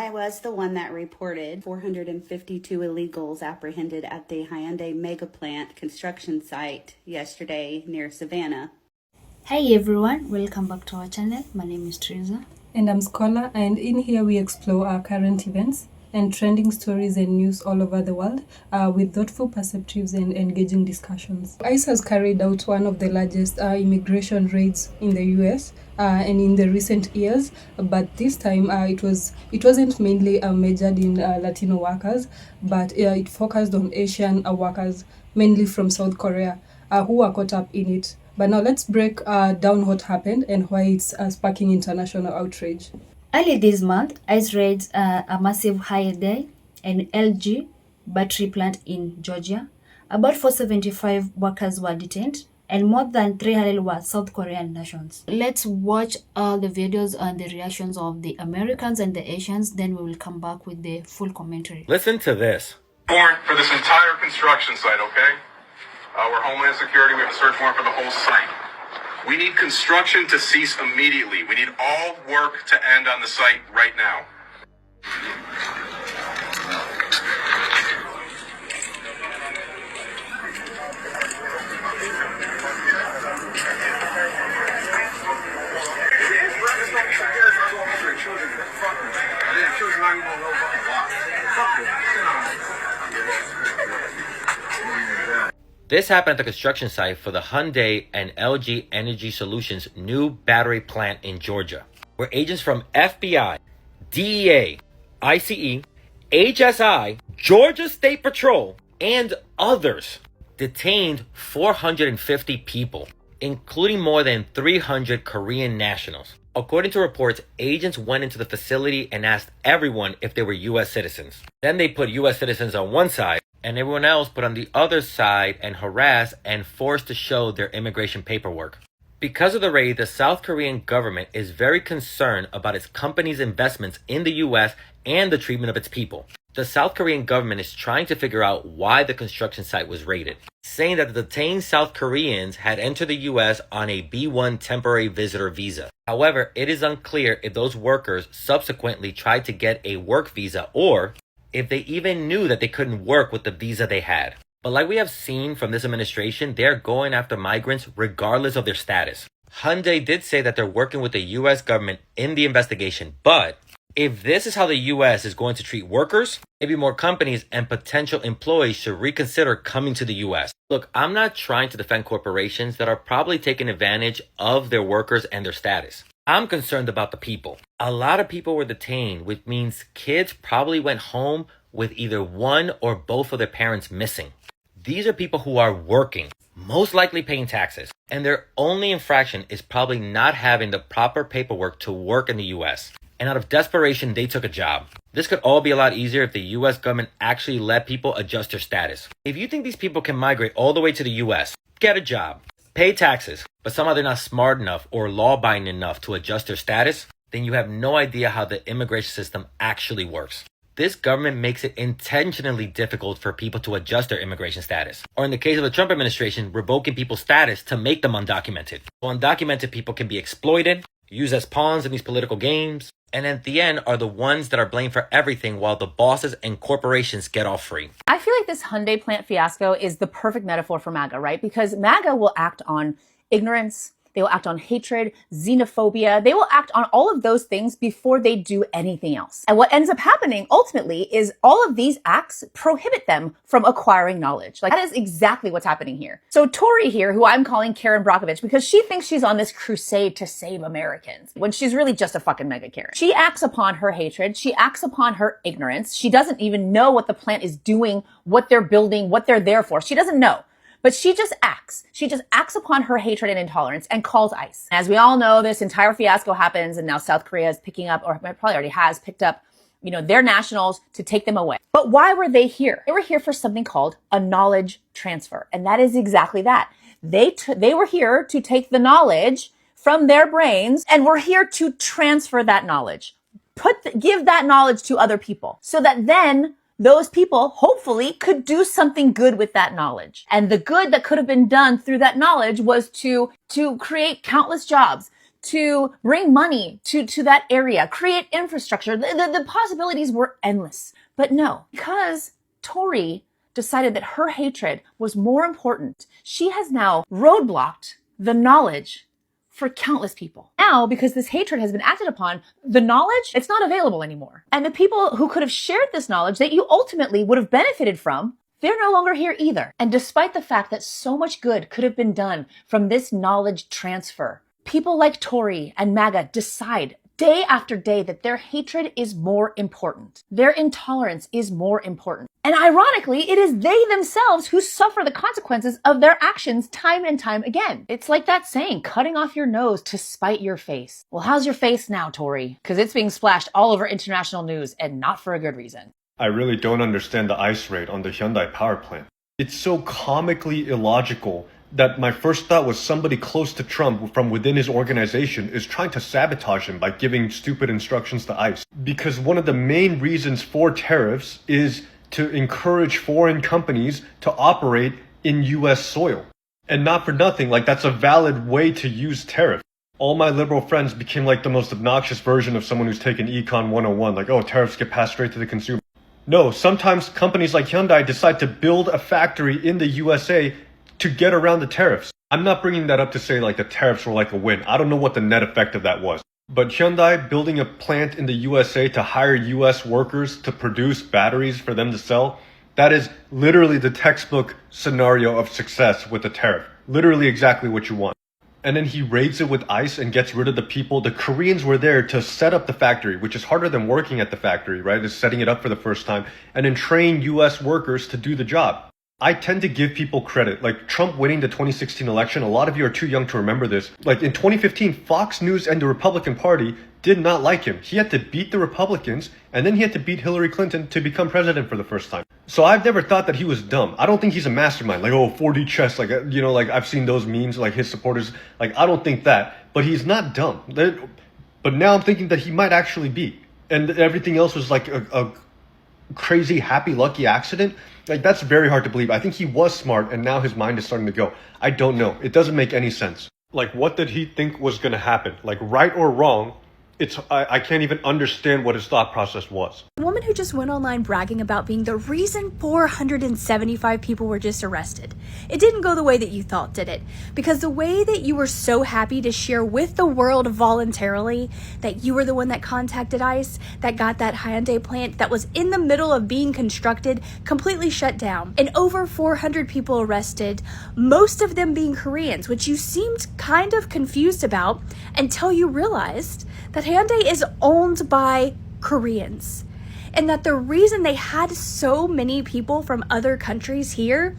I was the one that reported 452 illegals apprehended at the Hyundai mega plant construction site yesterday near Savannah. Hey everyone, welcome back to our channel. My name is Teresa. And I'm Scholar, and in here we explore our current events and trending stories and news all over the world with thoughtful perspectives and engaging discussions. ICE has carried out one of the largest immigration raids in the US and in the recent years, but this time it wasn't mainly measured in Latino workers, but it focused on Asian workers, mainly from South Korea, who were caught up in it. But now let's break down what happened and why it's sparking international outrage. Early this month, ICE raids a massive Hyundai and LG battery plant in Georgia. About 475 workers were detained, and more than 300 were South Korean nationals. Let's watch all the videos and the reactions of the Americans and the Asians, then we will come back with the full commentary. Listen to this. Warrant for this entire construction site, okay? We're Homeland Security. We have a search warrant for the whole site. We need construction to cease immediately. We need all work to end on the site right now. This happened at the construction site for the Hyundai and LG Energy Solutions new battery plant in Georgia, where agents from FBI, DEA, ICE, HSI, Georgia State Patrol, and others detained 450 people, including more than 300 Korean nationals. According to reports, agents went into the facility and asked everyone if they were U.S. citizens. Then they put U.S. citizens on one side and everyone else put on the other side and harassed and forced to show their immigration paperwork. Because of the raid, the South Korean government is very concerned about its company's investments in the U.S. and the treatment of its people. The South Korean government is trying to figure out why the construction site was raided, saying that the detained South Koreans had entered the U.S. on a B-1 temporary visitor visa. However, it is unclear if those workers subsequently tried to get a work visa or if they even knew that they couldn't work with the visa they had. But like we have seen from this administration, they're going after migrants regardless of their status. Hyundai did say that they're working with the U.S. government in the investigation, but if this is how the U.S. is going to treat workers, maybe more companies and potential employees should reconsider coming to the U.S. Look, I'm not trying to defend corporations that are probably taking advantage of their workers and their status. I'm concerned about the people. A lot of people were detained, which means kids probably went home with either one or both of their parents missing. These are people who are working, most likely paying taxes, and their only infraction is probably not having the proper paperwork to work in the U.S. And out of desperation, they took a job. This could all be a lot easier if the U.S. government actually let people adjust their status. If you think these people can migrate all the way to the U.S., get a job, pay taxes, but somehow they're not smart enough or law-abiding enough to adjust their status, then you have no idea how the immigration system actually works. This government makes it intentionally difficult for people to adjust their immigration status. Or in the case of the Trump administration, revoking people's status to make them undocumented. So undocumented people can be exploited, used as pawns in these political games, and at the end are the ones that are blamed for everything while the bosses and corporations get off free. I feel like this Hyundai plant fiasco is the perfect metaphor for MAGA, right? Because MAGA will act on ignorance, they will act on hatred, xenophobia. They will act on all of those things before they do anything else. And what ends up happening ultimately is all of these acts prohibit them from acquiring knowledge. Like that is exactly what's happening here. So Tori here, who I'm calling Karen Brockovich because she thinks she's on this crusade to save Americans when she's really just a fucking mega Karen. She acts upon her hatred. She acts upon her ignorance. She doesn't even know what the plant is doing, what they're building, what they're there for. She doesn't know. But she just acts. She just acts upon her hatred and intolerance and calls ICE. As we all know, this entire fiasco happens and now South Korea is picking up, or probably already has picked up, their nationals to take them away. But why were they here? They were here for something called a knowledge transfer. And that is exactly that. They were here to take the knowledge from their brains and were here to transfer that knowledge. Give that knowledge to other people so that then those people hopefully could do something good with that knowledge. And the good that could have been done through that knowledge was to create countless jobs, to bring money to that area, create infrastructure. The possibilities were endless. But no, because Tori decided that her hatred was more important, she has now roadblocked the knowledge for countless people. Now, because this hatred has been acted upon, the knowledge, it's not available anymore. And the people who could have shared this knowledge that you ultimately would have benefited from, they're no longer here either. And despite the fact that so much good could have been done from this knowledge transfer, people like Tori and MAGA decide day after day that their hatred is more important. Their intolerance is more important. And ironically, it is they themselves who suffer the consequences of their actions time and time again. It's like that saying, cutting off your nose to spite your face. Well, how's your face now, Tori? Because it's being splashed all over international news, and not for a good reason. I really don't understand the ICE raid on the Hyundai power plant. It's so comically illogical that my first thought was somebody close to Trump from within his organization is trying to sabotage him by giving stupid instructions to ICE. Because one of the main reasons for tariffs is to encourage foreign companies to operate in US soil. And not for nothing, like that's a valid way to use tariff. All my liberal friends became like the most obnoxious version of someone who's taken Econ 101, like, oh, tariffs get passed straight to the consumer. No, sometimes companies like Hyundai decide to build a factory in the USA to get around the tariffs. I'm not bringing that up to say like the tariffs were like a win. I don't know what the net effect of that was. But Hyundai building a plant in the USA to hire US workers to produce batteries for them to sell, that is literally the textbook scenario of success with the tariff. Literally exactly what you want. And then he raids it with ICE and gets rid of the people. The Koreans were there to set up the factory, which is harder than working at the factory, right? Is setting it up for the first time, and then train US workers to do the job. I tend to give people credit. Like Trump winning the 2016 election, a lot of you are too young to remember this. Like in 2015, Fox News and the Republican Party did not like him. He had to beat the Republicans, and then he had to beat Hillary Clinton to become president for the first time. So I've never thought that he was dumb. I don't think he's a mastermind. Like, oh, 4D chess. Like, you know, like I've seen those memes, like his supporters. Like, I don't think that. But he's not dumb. But now I'm thinking that he might actually be. And everything else was like a crazy, happy, lucky accident. Like, that's very hard to believe. I think he was smart, and now his mind is starting to go. I don't know. It doesn't make any sense. Like, what did he think was going to happen? Like, right or wrong, I can't even understand what his thought process was. The woman who just went online bragging about being the reason 475 people were just arrested. It didn't go the way that you thought, did it? Because the way that you were so happy to share with the world voluntarily that you were the one that contacted ICE, that got that Hyundai plant that was in the middle of being constructed, completely shut down, and over 400 people arrested, most of them being Koreans, which you seemed kind of confused about until you realized that Hyundai is owned by Koreans, and that the reason they had so many people from other countries here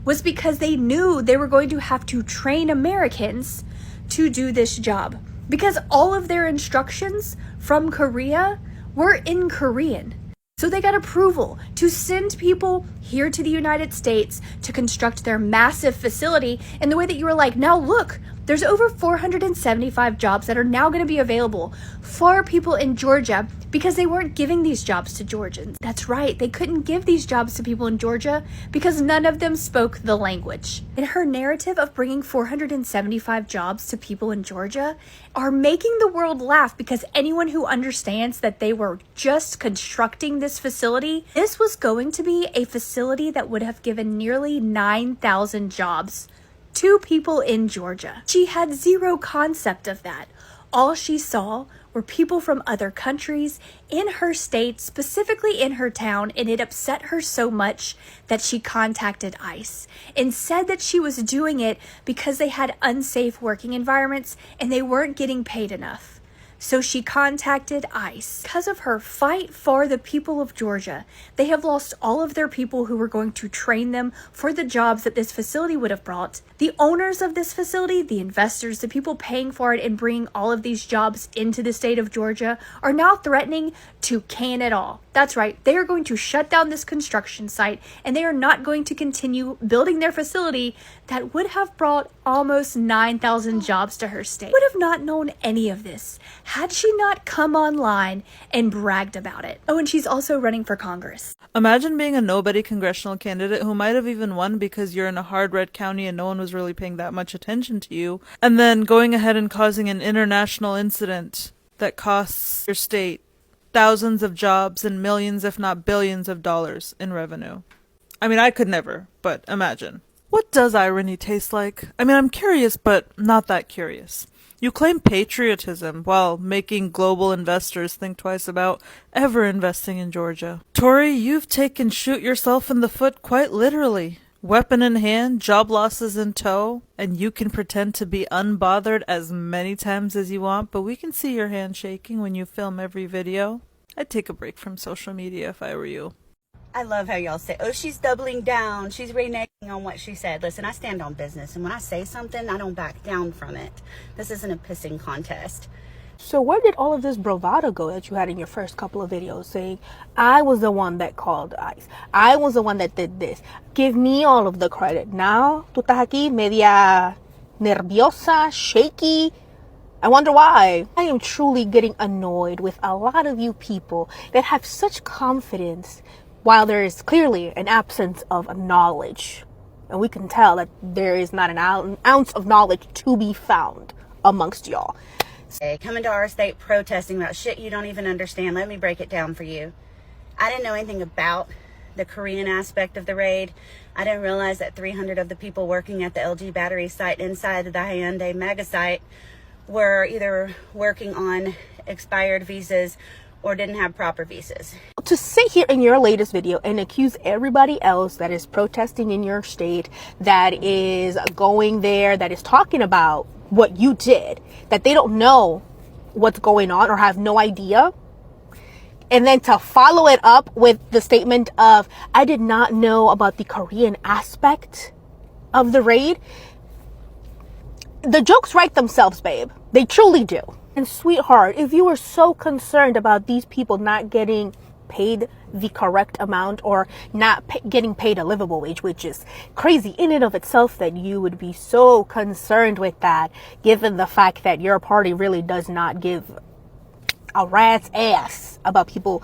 was because they knew they were going to have to train Americans to do this job, because all of their instructions from Korea were in Korean. So they got approval to send people here to the United States to construct their massive facility in the way that you were like, now look, there's over 475 jobs that are now going to be available for people in Georgia because they weren't giving these jobs to Georgians. That's right, they couldn't give these jobs to people in Georgia because none of them spoke the language. And her narrative of bringing 475 jobs to people in Georgia are making the world laugh, because anyone who understands that they were just constructing this facility, this was going to be a facility that would have given nearly 9,000 jobs to people in Georgia. She had zero concept of that. All she saw were people from other countries in her state, specifically in her town, and it upset her so much that she contacted ICE and said that she was doing it because they had unsafe working environments and they weren't getting paid enough. So she contacted ICE. Because of her fight for the people of Georgia, they have lost all of their people who were going to train them for the jobs that this facility would have brought. The owners of this facility, the investors, the people paying for it and bringing all of these jobs into the state of Georgia, are now threatening to can it all. That's right, they are going to shut down this construction site, and they are not going to continue building their facility that would have brought almost 9,000 jobs to her state. Would have not known any of this had she not come online and bragged about it. Oh, and she's also running for Congress. Imagine being a nobody congressional candidate who might have even won because you're in a hard red county and no one was really paying that much attention to you, and then going ahead and causing an international incident that costs your state thousands of jobs and millions, if not billions of dollars in revenue. I mean, I could never, but imagine. What does irony taste like? I mean, I'm curious, but not that curious. You claim patriotism while making global investors think twice about ever investing in Georgia. Tori, you've taken shoot yourself in the foot quite literally. Weapon in hand, job losses in tow, and you can pretend to be unbothered as many times as you want, but we can see your hand shaking when you film every video. I'd take a break from social media if I were you. I love how y'all say, oh, she's doubling down. She's reneging on what she said. Listen, I stand on business, and when I say something, I don't back down from it. This isn't a pissing contest. So where did all of this bravado go that you had in your first couple of videos saying, I was the one that called ICE. I was the one that did this. Give me all of the credit. Now, tú estás aquí media nerviosa, shaky. I wonder why. I am truly getting annoyed with a lot of you people that have such confidence while there is clearly an absence of knowledge. And we can tell that there is not an ounce of knowledge to be found amongst y'all. Coming to our state protesting about shit you don't even understand. Let me break it down for you. I didn't know anything about the Korean aspect of the raid. I didn't realize that 300 of the people working at the LG battery site inside the Hyundai mega site were either working on expired visas or didn't have proper visas. To sit here in your latest video and accuse everybody else that is protesting in your state, that is going there, that is talking about what you did, that they don't know what's going on or have no idea, and then to follow it up with the statement of, I did not know about the Korean aspect of the raid. The jokes write themselves, babe. They truly do. And sweetheart, if you were so concerned about these people not getting paid the correct amount or not getting paid a livable wage, which is crazy in and of itself that you would be so concerned with that, given the fact that your party really does not give a rat's ass about people,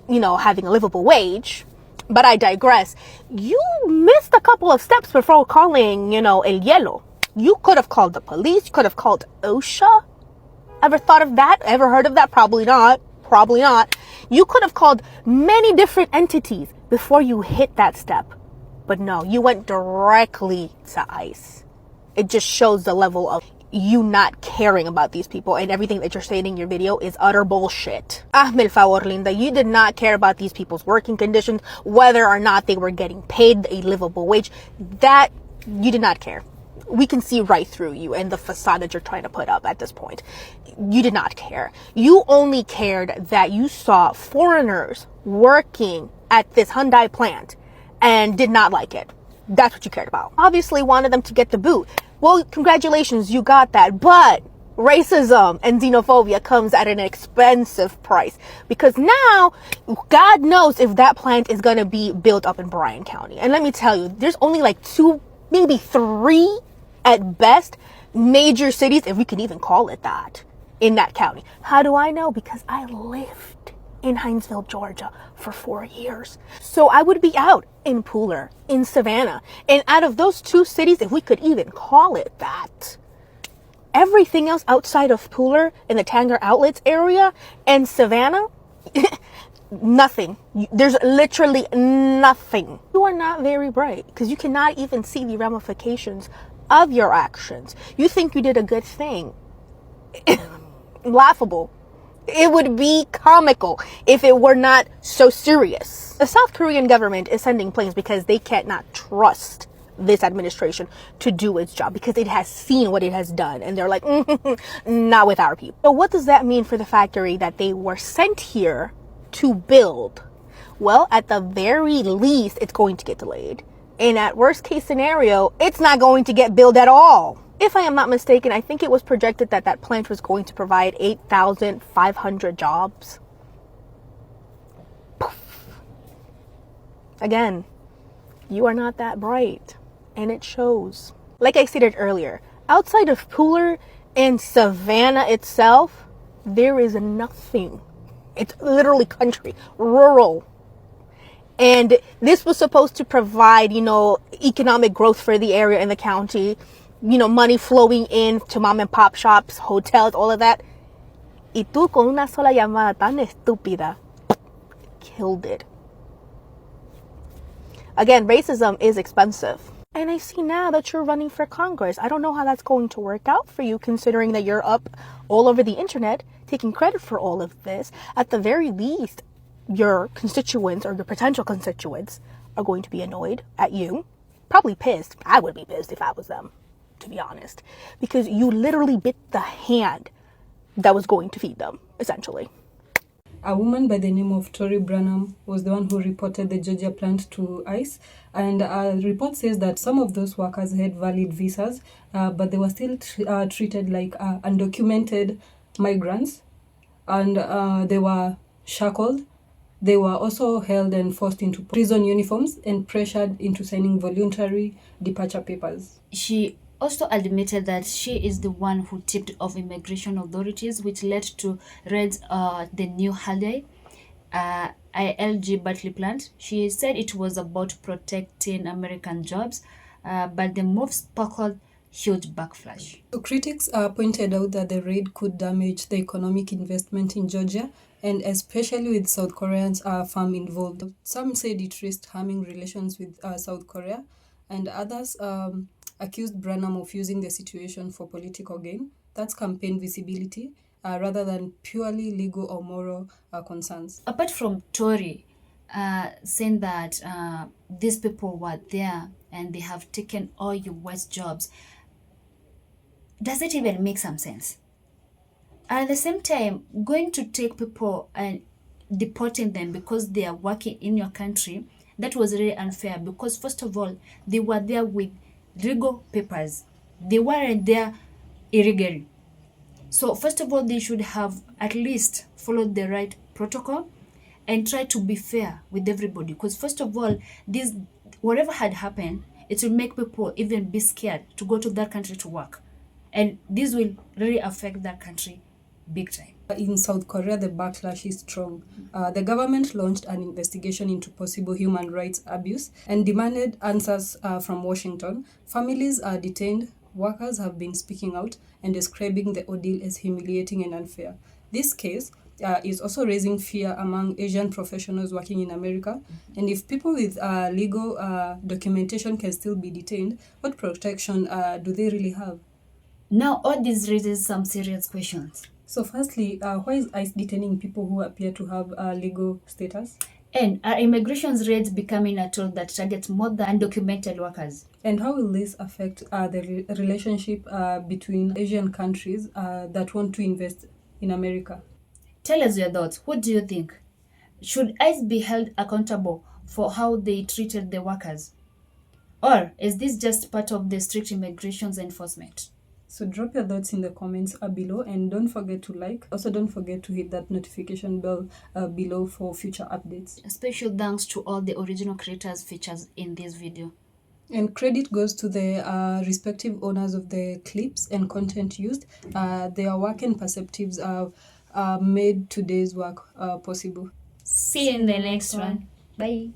you know, having a livable wage. But I digress. You missed a couple of steps before calling, you know, El Hielo. You could have called the police. You could have called OSHA. Ever thought of that? Ever heard of that? Probably not. Probably not. You could have called many different entities before you hit that step. But no, you went directly to ICE. It just shows the level of you not caring about these people, and everything that you're saying in your video is utter bullshit. Hazme el favor, Linda. You did not care about these people's working conditions, whether or not they were getting paid a livable wage. That you did not care. We can see right through you and the facade that you're trying to put up at this point. You did not care. You only cared that you saw foreigners working at this Hyundai plant and did not like it. That's what you cared about. Obviously wanted them to get the boot. Well, congratulations, you got that. But racism and xenophobia comes at an expensive price, because now God knows if that plant is going to be built up in Bryan County. And let me tell you, there's only like 2, maybe 3 at best major cities, if we can even call it that, in that county. How do I know? Because I lived in Hinesville, Georgia for 4 years. So I would be out in Pooler, in Savannah. And out of those 2 cities, if we could even call it that, everything else outside of Pooler in the Tanger Outlets area and Savannah, nothing. There's literally nothing. You are not very bright, because you cannot even see the ramifications of your actions. You think you did a good thing. Laughable. It would be comical if it were not so serious. The South Korean government is sending planes because they cannot trust this administration to do its job, because it has seen what it has done, and they're like, not with our people. So what does that mean for the factory that they were sent here to build? Well, at the very least, it's going to get delayed. And at worst case scenario, it's not going to get built at all. If I am not mistaken, I think it was projected that that plant was going to provide 8,500 jobs. Poof. Again, you are not that bright, and it shows. Like I stated earlier, outside of Pooler and Savannah itself, there is nothing. It's literally country, rural. And this was supposed to provide, economic growth for the area and the county, money flowing in to mom and pop shops, hotels, all of that. Y tú con una sola llamada tan estúpida, killed it. Again, racism is expensive. And I see now that you're running for Congress. I don't know how that's going to work out for you, considering that you're up all over the internet taking credit for all of this. At the very least, your constituents or your potential constituents are going to be annoyed at you. Probably pissed. I would be pissed if I was them, to be honest. Because you literally bit the hand that was going to feed them, essentially. A woman by the name of Tori Branum was the one who reported the Georgia plant to ICE. And a report says that some of those workers had valid visas, but they were still treated like undocumented migrants. And they were shackled. They were also held and forced into prison uniforms and pressured into signing voluntary departure papers. She also admitted that she is the one who tipped off immigration authorities, which led to raids the new Hyundai ILG battery plant. She said it was about protecting American jobs, but the move sparkled huge backlash. So critics pointed out that the raid could damage the economic investment in Georgia, and especially with South Koreans firm involved. Some said it risked harming relations with South Korea, and others accused Branham of using the situation for political gain. That's campaign visibility, rather than purely legal or moral concerns. Apart from Tori saying that these people were there and they have taken all your West jobs, does it even make some sense? At the same time, going to take people and deporting them because they are working in your country, that was really unfair, because first of all, they were there with legal papers. They weren't there illegally. So first of all, they should have at least followed the right protocol and try to be fair with everybody. Because first of all, this whatever had happened, it will make people even be scared to go to that country to work. And this will really affect that country big time. In South Korea, the backlash is strong. The government launched an investigation into possible human rights abuse and demanded answers from Washington. Families are detained. Workers have been speaking out and describing the ordeal as humiliating and unfair. This case is also raising fear among Asian professionals working in America. And if people with legal documentation can still be detained, what protection do they really have? Now, all this raises some serious questions. So firstly, why is ICE detaining people who appear to have legal status? And are immigration raids becoming a tool that targets more than undocumented workers? And how will this affect the relationship between Asian countries that want to invest in America? Tell us your thoughts. What do you think? Should ICE be held accountable for how they treated the workers? Or is this just part of the strict immigration enforcement? So drop your thoughts in the comments below, and don't forget to like. Also, don't forget to hit that notification bell below for future updates. A special thanks to all the original creators featured in this video. And credit goes to the respective owners of the clips and content used. Their work and perspectives made today's work possible. See you in the next one. Bye.